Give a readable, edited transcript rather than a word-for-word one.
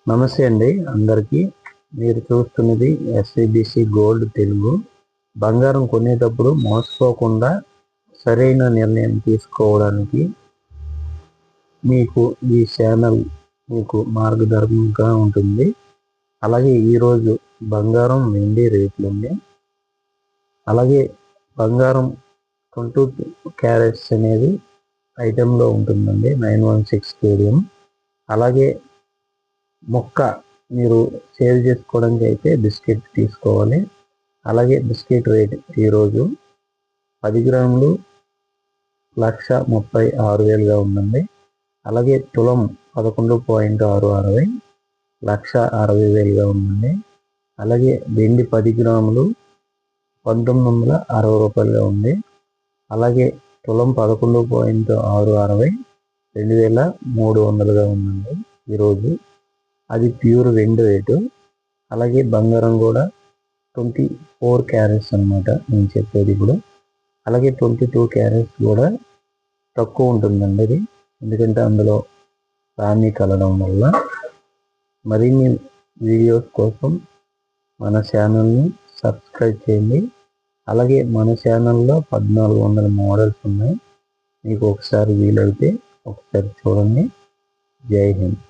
నమస్తే అండి అందరికీ. మీరు చూస్తున్నది ఎస్ఐబిసి గోల్డ్ తెలుగు. బంగారం కొనేటప్పుడు మోసపోకుండా సరైన నిర్ణయం తీసుకోవడానికి మీకు ఈ ఛానల్ మీకు మార్గదర్శకంగా ఉంటుంది. అలాగే ఈరోజు బంగారం వెండి రేట్లు ఉన్నాయి. అలాగే బంగారం 22 క్యారెట్స్ అనేది ఐటెంలో ఉంటుందండి, 916 కేడియం. అలాగే మొక్క మీరు సేల్ చేసుకోవడానికి అయితే బిస్కెట్ తీసుకోవాలి. అలాగే బిస్కెట్ రేట్ ఈరోజు 10 గ్రాములు 1,36,000గా ఉందండి. అలాగే తులం 11.660 1,60,000గా ఉందండి. అలాగే వెండి 10 గ్రాములు 1,960 రూపాయలుగా ఉంది. అలాగే తులం 11.660 2,300గా ఉందండి ఈరోజు. అది ప్యూర్ వెండి రేటు. అలాగే బంగారం కూడా 24 క్యారెట్స్ అనమాట నేను చెప్పేది ఇప్పుడు. అలాగే 22 క్యారెట్స్ కూడా తక్కువ ఉంటుందండి అది, ఎందుకంటే అందులో రామి కలడం వల్ల. మరిన్ని వీడియోస్ కోసం మన ఛానల్ని సబ్స్క్రైబ్ చేయండి. అలాగే మన ఛానల్లో 1,400 మోడల్స్ ఉన్నాయి. మీకు ఒకసారి వీలైతే ఒకసారి చూడండి. జై హింద్.